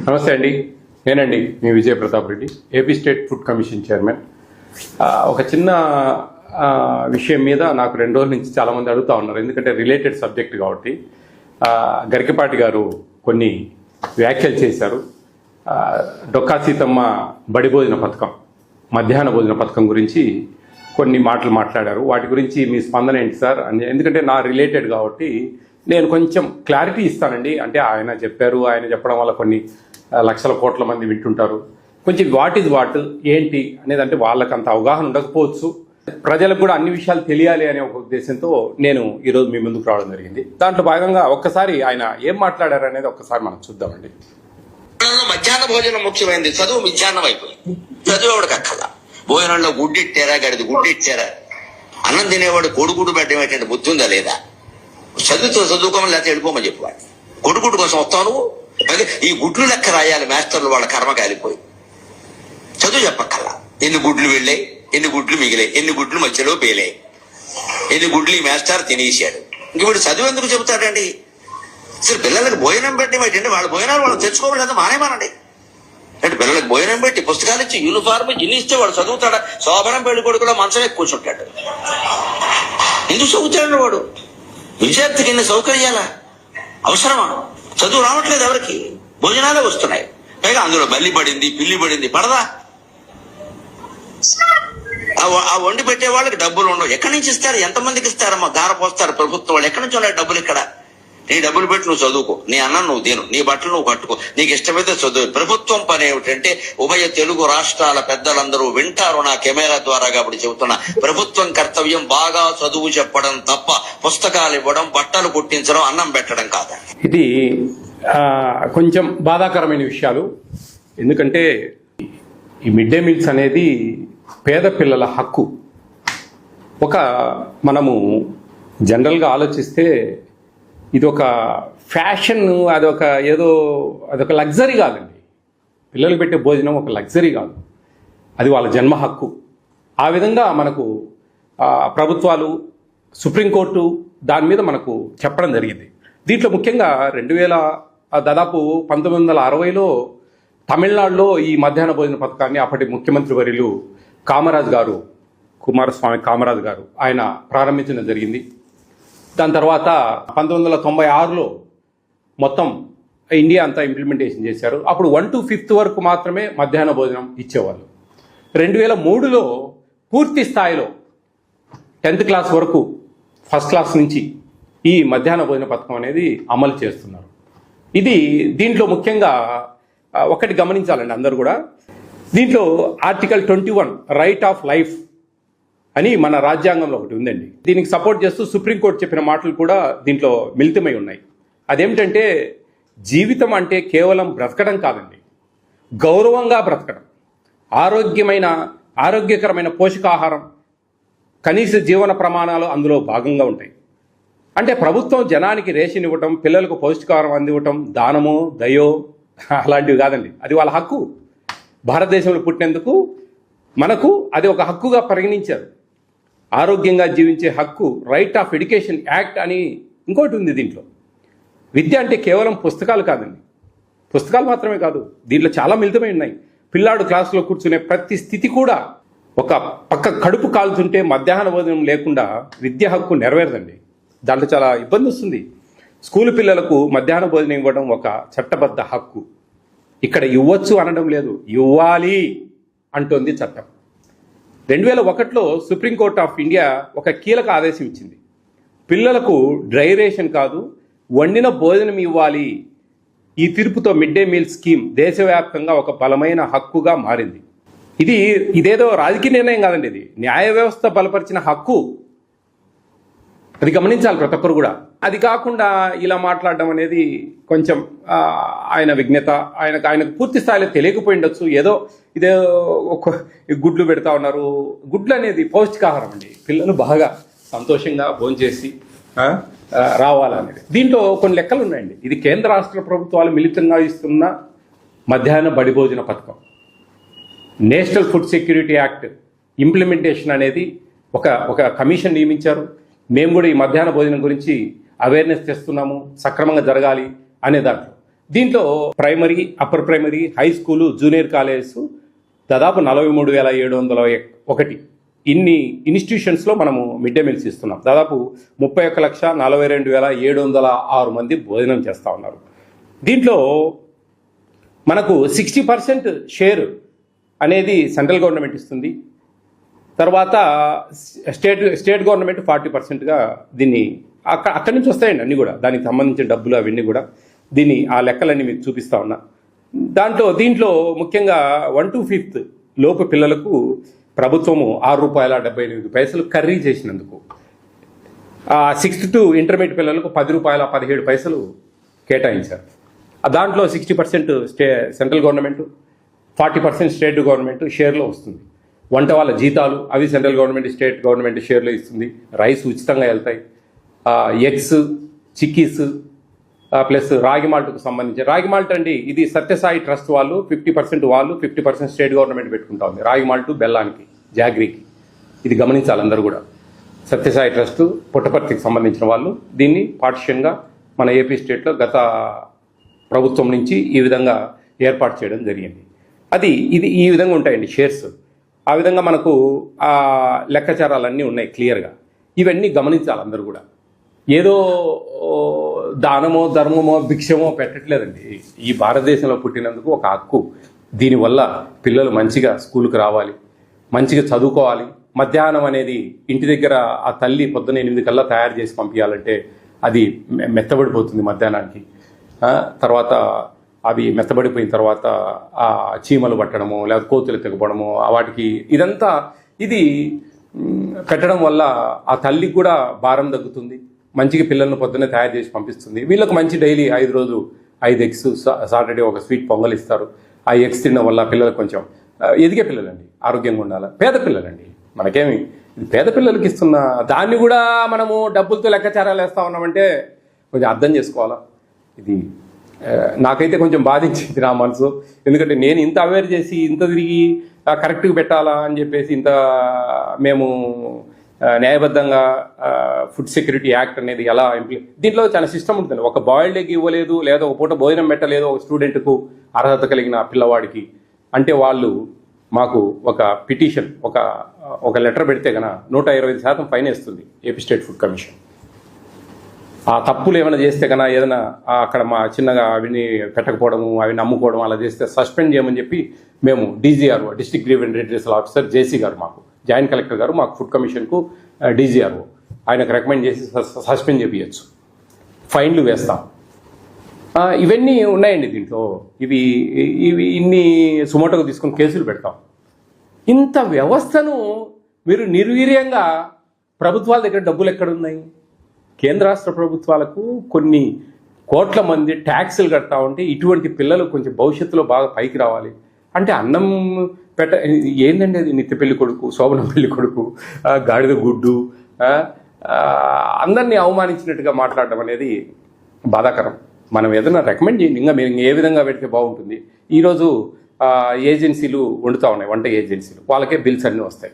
నమస్తే అండి. నేనండి మీ Vijaya Pratap Reddy, AP state food commission chairman. ఒక చిన్న విషయం మీద నాకు 2 రోజుల నుంచి చాలామంది అడుగుతూ ఉన్నారు, ఎందుకంటే రిలేటెడ్ సబ్జెక్ట్ కాబట్టి. గరికపాటి గారు కొన్ని వ్యాఖ్యలు చేశారు. డొక్కా సీతమ్మ బడి భోజన పథకం, మధ్యాహ్న భోజన పథకం గురించి కొన్ని మాటలు మాట్లాడారు. వాటి గురించి మీ స్పందన ఏంటి సార్ అని, ఎందుకంటే నా రిలేటెడ్ కాబట్టి నేను కొంచెం క్లారిటీ ఇస్తానండి. అంటే ఆయన చెప్పారు, ఆయన చెప్పడం వల్ల కొన్ని లక్షల కోట్ల మంది వింటుంటారు. కొంచెం వాట్ ఈజ్ వాట్ ఏంటి అనేది, అంటే వాళ్ళకి అంత అవగాహన ఉండకపోవచ్చు, ప్రజలకు కూడా అన్ని విషయాలు తెలియాలి అనే ఒక ఉద్దేశంతో నేను ఈరోజు మీ ముందుకు రావడం జరిగింది. దాంట్లో భాగంగా ఒక్కసారి ఆయన ఏం మాట్లాడారు అనేది ఒక్కసారి మనం చూద్దామండి. మధ్యాహ్న భోజనం ముఖ్యమైనది, చదువు మధ్యాహ్నం అయిపోయింది. చదువు ఎవడికి అక్కల, భోజనంలో గుడ్డిట్టారా, గడిది గుడ్డిచ్చారా, అన్నం తినేవాడు కొడుకుడు పెట్టడం ఏంటంటే బుద్ధి ఉందా లేదా, చదువుకోమని లేకపోతే వెళ్ళిపోమని చెప్పేవాడు. కొడుకుడు కోసం వస్తావు నువ్వు, ఈ గుడ్లు లెక్క రాయాలి మాస్టర్లు, వాళ్ళ కర్మ కాలిపోయి. చదువు చెప్పక్కల్లా, ఎన్ని గుడ్లు వెళ్ళాయి, ఎన్ని గుడ్లు మిగిలాయి, ఎన్ని గుడ్లు మధ్యలో పేలాయి, ఎన్ని గుడ్లు ఈ మాస్టర్ తినేసాడు. ఇంక వీడు చదువు ఎందుకు చెబుతాడండి? అసలు పిల్లలకు భోజనం పెట్టడం ఏంటంటే వాళ్ళ భోజనాలు వాళ్ళు తెచ్చుకోవాలి, మానేమానండి. అంటే పిల్లలకు భోజనం పెట్టి పుస్తకాలు ఇచ్చి యూనిఫార్మ్ జిన్ని ఇస్తే వాడు చదువుతాడా? శోభనం పెళ్లి కొడుకులో మంచం ఎక్కువ కూర్చుంటాడు. ఎందుకు చదువుతాడు వాడు? విద్యార్థికి ఎన్ని సౌకర్యాలా అవసరమా? చదువు రావట్లేదు ఎవరికి, భోజనాలే వస్తున్నాయి. పైగా అందులో బల్లి పడింది, పిల్లి పడింది, పడదా? ఆ వండి పెట్టే వాళ్ళకి డబ్బులు ఉండవు. ఎక్కడి నుంచి ఇస్తారు? ఎంతమందికి ఇస్తారమ్మా? గార పోస్తారు ప్రభుత్వం వాళ్ళు. ఎక్కడి నుంచి ఉన్నాయి డబ్బులు? ఇక్కడ నీ డబ్బులు పెట్టి నువ్వు చదువుకో, నీ అన్నం నువ్వు తిను, నీ బట్టలు నువ్వు కట్టుకో, నీకు ఇష్టమైతే చదువు. ప్రభుత్వం పని ఏమిటంటే, ఉభయ తెలుగు రాష్ట్రాల పెద్దలందరూ వింటారు నా కెమెరా ద్వారా కాబట్టి చెబుతున్నా, ప్రభుత్వం కర్తవ్యం బాగా చదువు చెప్పడం తప్ప పుస్తకాలు ఇవ్వడం, బట్టలు కుట్టించడం, అన్నం పెట్టడం కాదు. ఇది కొంచెం బాధాకరమైన విషయాలు. ఎందుకంటే ఈ మిడ్ డే మీల్స్ అనేది పేద పిల్లల హక్కు. మనము జనరల్గా ఆలోచిస్తే ఇది ఒక ఫ్యాషన్, అదొక లగ్జరీ కాదండి. పిల్లలు పెట్టే భోజనం ఒక లగ్జరీ కాదు, అది వాళ్ళ జన్మ హక్కు. ఆ విధంగా మనకు ప్రభుత్వాలు, సుప్రీంకోర్టు దాని మీద మనకు చెప్పడం జరిగింది. దీంట్లో ముఖ్యంగా దాదాపు 1960లో తమిళనాడులో ఈ మధ్యాహ్న భోజన పథకాన్ని అప్పటి ముఖ్యమంత్రి వర్యులు కుమారస్వామి కామరాజ్ గారు ఆయన ప్రారంభించడం జరిగింది. దాని తర్వాత 1996లో మొత్తం ఇండియా అంతా ఇంప్లిమెంటేషన్ చేశారు. అప్పుడు 1 to 5th వరకు మాత్రమే మధ్యాహ్న భోజనం ఇచ్చేవాళ్ళు. 2003లో పూర్తి స్థాయిలో 10th క్లాస్ వరకు, ఫస్ట్ క్లాస్ నుంచి ఈ మధ్యాహ్న భోజన పథకం అనేది అమలు చేస్తున్నారు. దీంట్లో ముఖ్యంగా ఒకటి గమనించాలండి అందరూ కూడా. దీంట్లో ఆర్టికల్ 21 రైట్ ఆఫ్ లైఫ్ అని మన రాజ్యాంగంలో ఒకటి ఉందండి. దీనికి సపోర్ట్ చేస్తూ సుప్రీంకోర్టు చెప్పిన మాటలు కూడా దీంట్లో మిళితమై ఉన్నాయి. అదేమిటంటే, జీవితం అంటే కేవలం బ్రతకడం కాదండి, గౌరవంగా బ్రతకడం, ఆరోగ్యకరమైన పోషకాహారం, కనీస జీవన ప్రమాణాలు అందులో భాగంగా ఉంటాయి. అంటే ప్రభుత్వం జనానికి రేషన్ ఇవ్వటం, పిల్లలకు పౌష్టికాహారం అందివ్వటం దానమో దయో అలాంటివి కాదండి, అది వాళ్ళ హక్కు. భారతదేశంలో పుట్టినందుకు మనకు అది ఒక హక్కుగా పరిగణించారు. ఆరోగ్యంగా జీవించే హక్కు, రైట్ ఆఫ్ ఎడ్యుకేషన్ యాక్ట్ అని ఇంకోటి ఉంది దీంట్లో. విద్య అంటే కేవలం పుస్తకాలు కాదండి, పుస్తకాలు మాత్రమే కాదు, దీంట్లో చాలా మిళితమై ఉన్నాయి. పిల్లాడు క్లాసులో కూర్చునే ప్రతి స్థితి కూడా, ఒక పక్క కడుపు కాలుతుంటే మధ్యాహ్న భోజనం లేకుండా విద్య హక్కు నెరవేరదండి. దాంట్లో చాలా ఇబ్బంది వస్తుంది. స్కూలు పిల్లలకు మధ్యాహ్న భోజనం ఇవ్వడం ఒక చట్టబద్ధ హక్కు. ఇక్కడ ఇవ్వచ్చు అనడం లేదు, ఇవ్వాలి అంటోంది చట్టం. 2001లో సుప్రీంకోర్టు ఆఫ్ ఇండియా ఒక కీలక ఆదేశం ఇచ్చింది. పిల్లలకు డ్రై రేషన్ కాదు, వండిన భోజనం ఇవ్వాలి. ఈ తీర్పుతో మిడ్ డే మీల్ స్కీమ్ దేశవ్యాప్తంగా ఒక బలమైన హక్కుగా మారింది. ఇదేదో రాజకీయ నిర్ణయం కాదండి, ఇది న్యాయ వ్యవస్థ బలపరిచిన హక్కు. అది గమనించాలి ప్రతి ఒక్కరు కూడా. అది కాకుండా ఇలా మాట్లాడడం అనేది కొంచెం ఆయన విజ్ఞత, ఆయనకు పూర్తి స్థాయిలో తెలియకపోయి ఉండొచ్చు. ఇదే గుడ్లు పెడతా ఉన్నారు. గుడ్లు అనేది పౌష్టికాహారం అండి, పిల్లలు బాగా సంతోషంగా భోంచేసి రావాలనేది. దీంట్లో కొన్ని లెక్కలు ఉన్నాయండి. ఇది కేంద్ర రాష్ట్ర ప్రభుత్వాలు మిళితంగా ఇస్తున్న మధ్యాహ్న బడి భోజన పథకం. National food security act implementation అనేది ఒక కమిషన్ నియమించారు. మేము కూడా ఈ మధ్యాహ్న భోజనం గురించి అవేర్నెస్ తెస్తున్నాము, సక్రమంగా జరగాలి అనే దాంట్లో దీంట్లో primary, upper primary, high school, junior colleges దాదాపు 43,701 ఇన్ని ఇన్స్టిట్యూషన్స్లో మనము మిడ్ డే మీల్స్ ఇస్తున్నాం. దాదాపు 31,42,706 మంది భోజనం చేస్తూ ఉన్నారు. దీంట్లో మనకు 60% షేర్ అనేది సెంట్రల్ గవర్నమెంట్ ఇస్తుంది. తర్వాత స్టేట్ గవర్నమెంట్ 40%గా దీన్ని అక్కడి నుంచి వస్తాయండి అన్నీ కూడా, దానికి సంబంధించిన డబ్బులు అవన్నీ కూడా. దీన్ని ఆ లెక్కలన్నీ మీకు చూపిస్తా ఉన్నా. దీంట్లో ముఖ్యంగా 1 to 5th లోపు పిల్లలకు ప్రభుత్వము ₹6.78 కర్రీ చేసినందుకు, 6th to ఇంటర్మీడియట్ పిల్లలకు ₹10.17 కేటాయించారు. దాంట్లో 60% సెంట్రల్ గవర్నమెంట్, 40% స్టేట్ గవర్నమెంట్ షేర్లో వస్తుంది. వంట వాళ్ళ జీతాలు అవి సెంట్రల్ గవర్నమెంట్, స్టేట్ గవర్నమెంట్ షేర్లో ఇస్తుంది. రైస్ ఉచితంగా వెళ్తాయి. ఎగ్స్, చిక్కీస్ ప్లస్ రాగి మాల్ట్కు సంబంధించి, రాగి మాల్ట్ అండి ఇది సత్యసాయి ట్రస్ట్ వాళ్ళు 50% వాళ్ళు, 50% స్టేట్ గవర్నమెంట్ పెట్టుకుంటా ఉంది. రాగి మాల్ట్ బెల్లానికి, జాగ్రీకి. ఇది గమనించాలి అందరూ కూడా. సత్యసాయి ట్రస్ట్ పుట్టపర్తికి సంబంధించిన వాళ్ళు దీన్ని పార్టిషన్గా మన ఏపీ స్టేట్లో గత ప్రభుత్వం నుంచి ఈ విధంగా ఏర్పాటు చేయడం జరిగింది. ఇది ఈ విధంగా ఉంటాయండి షేర్స్. ఆ విధంగా మనకు లెక్కాచారాలన్నీ ఉన్నాయి క్లియర్గా. ఇవన్నీ గమనించాలి అందరూ కూడా. ఏదో దానమో ధర్మమో భిక్షమో పెట్టట్లేదండి. ఈ భారతదేశంలో పుట్టినందుకు ఒక హక్కు. దీనివల్ల పిల్లలు మంచిగా స్కూల్కి రావాలి, మంచిగా చదువుకోవాలి. మధ్యాహ్నం అనేది ఇంటి దగ్గర ఆ తల్లి పొద్దున 8 కల్లా తయారు చేసి పంపించాలంటే అది మెత్తబడిపోతుంది మధ్యాహ్నానికి. తర్వాత అవి మెత్తబడిపోయిన తర్వాత ఆ చీమలు పట్టడము, లేదా కోతులు తెగపడము, వాటికి ఇదంతా ఇది పెట్టడం వల్ల ఆ తల్లికి కూడా భారం తగ్గుతుంది. మంచిగా పిల్లలను పొద్దున్నే తయారు చేసి పంపిస్తుంది. వీళ్ళకి మంచి డైలీ 5 రోజులు 5 ఎగ్స్, సాటర్డే ఒక స్వీట్ పొంగల్ ఇస్తారు. ఆ ఎగ్స్ తినడం వల్ల పిల్లలు కొంచెం ఎదిగే పిల్లలండి, ఆరోగ్యంగా ఉండాలి. పేద పిల్లలండి, మనకేమి పేద పిల్లలకి ఇస్తున్న దాన్ని కూడా మనము డబ్బులతో లెక్కాచారాలు వేస్తా ఉన్నామంటే కొంచెం అర్థం చేసుకోవాలా. ఇది నాకైతే కొంచెం బాధించింది నా మనసు. ఎందుకంటే నేను ఇంత అవేర్ చేసి ఇంత తిరిగి కరెక్ట్గా పెట్టాలా అని చెప్పేసి ఇంత మేము న్యాయబద్ధంగా ఫుడ్ సెక్యూరిటీ యాక్ట్ అనేది ఎలా దీంట్లో చాలా సిస్టమ్ ఉంటుంది. ఒక బాయిల్డ్ ఎగ్ ఇవ్వలేదు, లేదా ఒక పూట భోజనం పెట్టలేదు ఒక స్టూడెంట్కు, అర్హత కలిగిన పిల్లవాడికి అంటే వాళ్ళు మాకు ఒక పిటిషన్, ఒక లెటర్ పెడితే కనుక 125% ఫైన్ వేస్తుంది ఏపీ స్టేట్ ఫుడ్ కమిషన్. ఆ తప్పులు ఏమైనా చేస్తే కన్నా ఏదైనా అక్కడ మా చిన్నగా అవిని పెట్టకపోవడము, అవి నమ్ముకోవడం అలా చేస్తే సస్పెండ్ చేయమని చెప్పి మేము డీజీఆర్ఓ, డిస్ట్రిక్ట్ గ్రీవెన్స్ రిడ్రెసల్ ఆఫీసర్ జేసీ గారు, మాకు జాయింట్ కలెక్టర్ గారు, మాకు ఫుడ్ కమిషన్కు డీజీఆర్ఓ ఆయనకు రికమెండ్ చేసి సస్పెండ్ చేయించచ్చు, ఫైన్లు వేస్తాం. ఇవన్నీ ఉన్నాయండి దీంట్లో. ఇవి ఇన్ని సుమోటోగా తీసుకుని కేసులు పెడతాం. ఇంత వ్యవస్థను మీరు నిర్వీర్యంగా ప్రభుత్వాల దగ్గర డబ్బులు ఎక్కడున్నాయి? కేంద్ర రాష్ట్ర ప్రభుత్వాలకు కొన్ని కోట్ల మంది ట్యాక్సులు కడతా ఉంటే ఇటువంటి పిల్లలు కొంచెం భవిష్యత్తులో బాగా పైకి రావాలి అంటే అన్నం ఏందండి అది? నిత్య పెళ్లి కొడుకు, శోభన పెళ్లి కొడుకు, గాడిద గుడ్డు, అందరినీ అవమానించినట్టుగా మాట్లాడడం అనేది బాధాకరం. మనం ఏదైనా రికమెండ్ చేయండి, ఇంకా మీరు ఏ విధంగా పెడితే బాగుంటుంది. ఈరోజు ఏజెన్సీలు వండుతూ ఉన్నాయి, వంట ఏజెన్సీలు, వాళ్ళకే బిల్స్ అన్నీ వస్తాయి.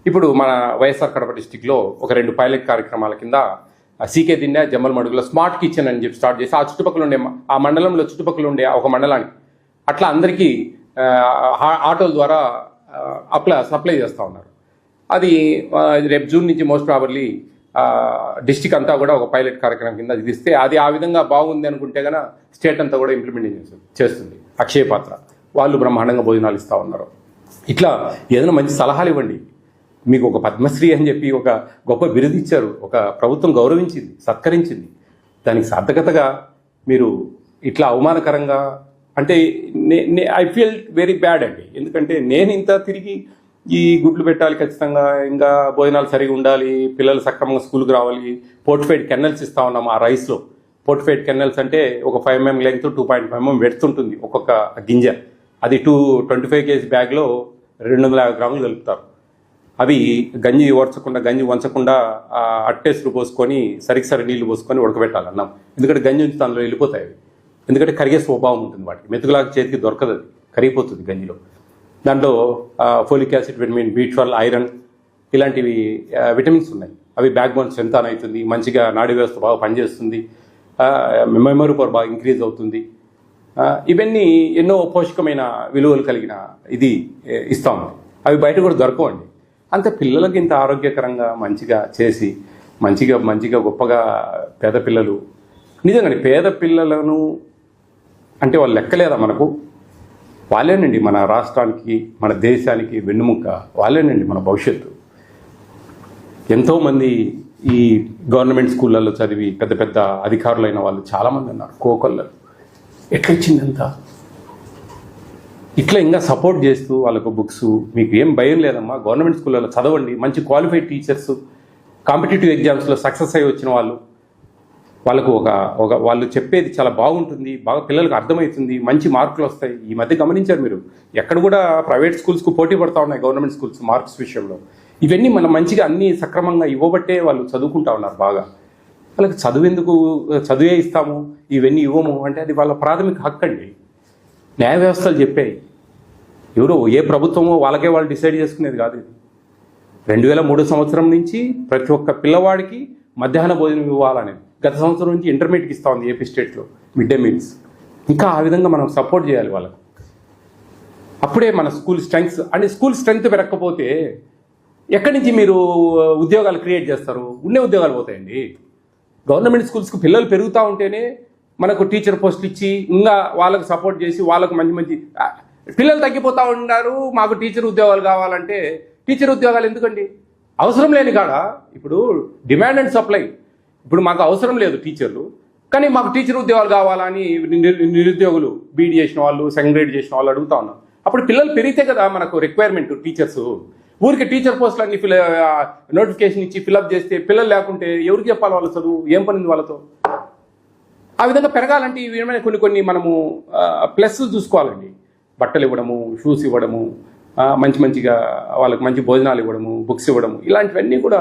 ఇప్పుడు మన వైఎస్ఆర్ కడప డిస్టిక్లో ఒక 2 పైలట్ కార్యక్రమాల కింద సీకే దిండా, జమ్మల్ మడుగులో స్మార్ట్ కిచెన్ అని చెప్పి స్టార్ట్ చేసి ఆ చుట్టుపక్కల ఉండే, ఆ మండలంలో చుట్టుపక్కల ఉండే ఒక మండలానికి అట్లా అందరికీ ఆటోల ద్వారా సప్లై చేస్తూ ఉన్నారు. అది రేపు జూన్ నుంచి మోస్ట్ ప్రాబర్లీ డిస్టిక్ అంతా కూడా ఒక పైలట్ కార్యక్రమం కింద ఇది ఇస్తే అది ఆ విధంగా బాగుంది అనుకుంటే కనుక స్టేట్ అంతా కూడా ఇంప్లిమెంటేషన్ చేస్తుంది. అక్షయ పాత్ర వాళ్ళు బ్రహ్మాండంగా భోజనాలు ఇస్తూ ఉన్నారు. ఇట్లా ఏదైనా మంచి సలహాలు ఇవ్వండి. మీకు ఒక పద్మశ్రీ అని చెప్పి ఒక గొప్ప బిరుదు ఇచ్చారు, ఒక ప్రభుత్వం గౌరవించింది, సత్కరించింది. దానికి సార్థకతగా మీరు ఇట్లా అవమానకరంగా అంటే ఐ ఫీల్ వెరీ బ్యాడ్ అండి. ఎందుకంటే నేను ఇంత తిరిగి ఈ గుడ్లు పెట్టాలి ఖచ్చితంగా, ఇంకా భోజనాలు సరిగా ఉండాలి, పిల్లలు సక్రమంగా స్కూల్కి రావాలి, పోర్టిఫైడ్ కెన్నెల్స్ ఇస్తా ఉన్నాము ఆ రైస్లో. పోర్టిఫైడ్ కెన్నెల్స్ అంటే ఒక 5 mm లెంగ్త్, 2.5 mm వెడ్త్ ఉంటుంది ఒక్కొక్క గింజ. అది 25 kg బ్యాగ్లో 250 గ్రాములు కలుపుతారు. అవి గంజి వంచకుండా అట్టేసులు పోసుకొని సరి నీళ్లు పోసుకొని ఉడకబెట్టాలి అన్నం. ఎందుకంటే గంజి ఉంచి దానిలో వెళ్ళిపోతాయి అవి. ఎందుకంటే కరిగే స్వభావం ఉంటుంది వాటికి, మెతుకులాగా చేతికి దొరకదు, అది కరిగిపోతుంది గంజిలో. దాంట్లో folic acid, vitamin B12, iron ఇలాంటివి విటమిన్స్ ఉన్నాయి. అవి బ్యాక్ బోన్ స్ట్రెంథన్ అవుతుంది, మంచిగా నాడీ వ్యవస్థ బాగా పనిచేస్తుంది, మెమరీ పవర్ బాగా ఇంక్రీజ్ అవుతుంది. ఇవన్నీ ఎన్నో పోషకమైన విలువలు కలిగిన ఇది ఇస్తూ ఉంది. అవి బయట కూడా దొరకవండి. అంతే పిల్లలకి ఇంత ఆరోగ్యకరంగా మంచిగా చేసి మంచిగా గొప్పగా పేద పిల్లలు నిజంగానే పేద పిల్లలను అంటే వాళ్ళు లెక్కలేదా మనకు? వాళ్ళేనండి మన రాష్ట్రానికి మన దేశానికి వెన్నుముక్క, వాళ్ళేనండి మన భవిష్యత్తు. ఎంతోమంది ఈ గవర్నమెంట్ స్కూళ్ళల్లో చదివి పెద్ద పెద్ద అధికారులైన వాళ్ళు చాలామంది ఉన్నారు. కోకొల్లలు ఎట్లా ఇచ్చిందంతా ఇట్లా ఇంకా సపోర్ట్ చేస్తూ వాళ్ళకు బుక్స్, మీకు ఏం భయం లేదమ్మా, గవర్నమెంట్ స్కూళ్ళలో చదవండి, మంచి క్వాలిఫైడ్ టీచర్స్, కాంపిటేటివ్ ఎగ్జామ్స్లో సక్సెస్ అయ్యి వచ్చిన వాళ్ళకు ఒక వాళ్ళు చెప్పేది చాలా బాగుంటుంది, బాగా పిల్లలకు అర్థమవుతుంది, మంచి మార్కులు వస్తాయి. ఈ మధ్య గమనించారు మీరు, ఎక్కడ కూడా ప్రైవేట్ స్కూల్స్కు పోటీ పడతా ఉన్నాయి గవర్నమెంట్ స్కూల్స్ మార్క్స్ విషయంలో. ఇవన్నీ మనం మంచిగా అన్నీ సక్రమంగా ఇవ్వబట్టే వాళ్ళు చదువుకుంటా ఉన్నారు బాగా. వాళ్ళకి చదువే ఇస్తాము ఇవన్నీ ఇవ్వము అంటే అది వాళ్ళ ప్రాథమిక హక్కు అండి. న్యాయ వ్యవస్థలు చెప్పాయి, ఎవరో ఏ ప్రభుత్వమో వాళ్ళకే వాళ్ళు డిసైడ్ చేసుకునేది కాదు. ఇది 2003 సంవత్సరం నుంచి ప్రతి ఒక్క పిల్లవాడికి మధ్యాహ్న భోజనం ఇవ్వాలనేది. గత సంవత్సరం నుంచి ఇంటర్మీడియట్కి ఇస్తా ఉంది ఏపీ స్టేట్లో మిడ్ డే మీల్స్. ఇంకా ఆ విధంగా మనం సపోర్ట్ చేయాలి వాళ్ళకు. అప్పుడే మన స్కూల్ స్ట్రెంగ్త్ పెరగకపోతే ఎక్కడి నుంచి మీరు ఉద్యోగాలు క్రియేట్ చేస్తారు? ఉండే ఉద్యోగాలు పోతాయండి. గవర్నమెంట్ స్కూల్స్కి పిల్లలు పెరుగుతూ ఉంటేనే మనకు టీచర్ పోస్టులు ఇచ్చి ఇంకా వాళ్ళకు సపోర్ట్ చేసి వాళ్ళకు మంచి పిల్లలు తగ్గిపోతూ ఉన్నారు. మాకు టీచర్ ఉద్యోగాలు కావాలంటే టీచర్ ఉద్యోగాలు ఎందుకండి? అవసరం లేని కాడ ఇప్పుడు డిమాండ్ అండ్ సప్లై. ఇప్పుడు మాకు అవసరం లేదు టీచర్లు, కానీ మాకు టీచర్ ఉద్యోగాలు కావాలని నిరుద్యోగులు బీఈడీ చేసిన వాళ్ళు, సెకండ్ గ్రేడ్ చేసిన వాళ్ళు అడుగుతా ఉన్నారు. అప్పుడు పిల్లలు పెరిగితే కదా మనకు రిక్వైర్మెంట్ టీచర్స్. ఊరికి టీచర్ పోస్టులు అన్ని నోటిఫికేషన్ ఇచ్చి ఫిల్అప్ చేస్తే పిల్లలు లేకుంటే ఎవరికి చెప్పాలి వాళ్ళ చదువు? ఏం పనింది వాళ్ళతో? ఆ విధంగా పెరగాలంటే ఈ విధమైన కొన్ని మనము ప్లస్ చూసుకోవాలండి. బట్టలు ఇవ్వడము, షూస్ ఇవ్వడము, మంచిగా వాళ్ళకి మంచి భోజనాలు ఇవ్వడము, బుక్స్ ఇవ్వడము, ఇలాంటివన్నీ కూడా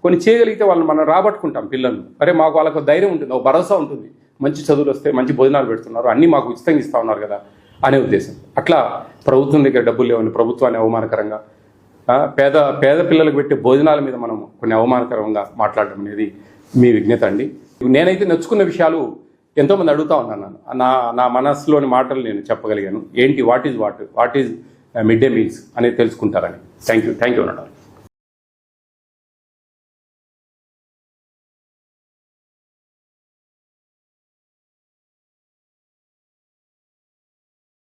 కొన్ని చేయగలిగితే వాళ్ళని మనం రాబట్టుకుంటాం పిల్లల్ని. అరే మాకు వాళ్ళకు ధైర్యం ఉంటుంది, ఒక భరోసా ఉంటుంది, మంచి చదువులు వస్తే మంచి భోజనాలు పెడుతున్నారు, అన్నీ మాకు ఉచితంగా ఇస్తూ ఉన్నారు కదా అనే ఉద్దేశం. అట్లా ప్రభుత్వం దగ్గర డబ్బులు లేవని ప్రభుత్వాన్ని అవమానకరంగా, పేద పిల్లలకు పెట్టే భోజనాల మీద మనం కొన్ని అవమానకరంగా మాట్లాడడం అనేది మీ విజ్ఞత అండి. నేనైతే నచ్చుకున్న విషయాలు ఎంతోమంది అడుగుతా ఉన్నాను. నా మనస్సులోని మాటలు నేను చెప్పగలిగాను. ఏంటి what is mid day meals అనేది తెలుసుకుంటారని. థ్యాంక్ యూ అన్నాడు.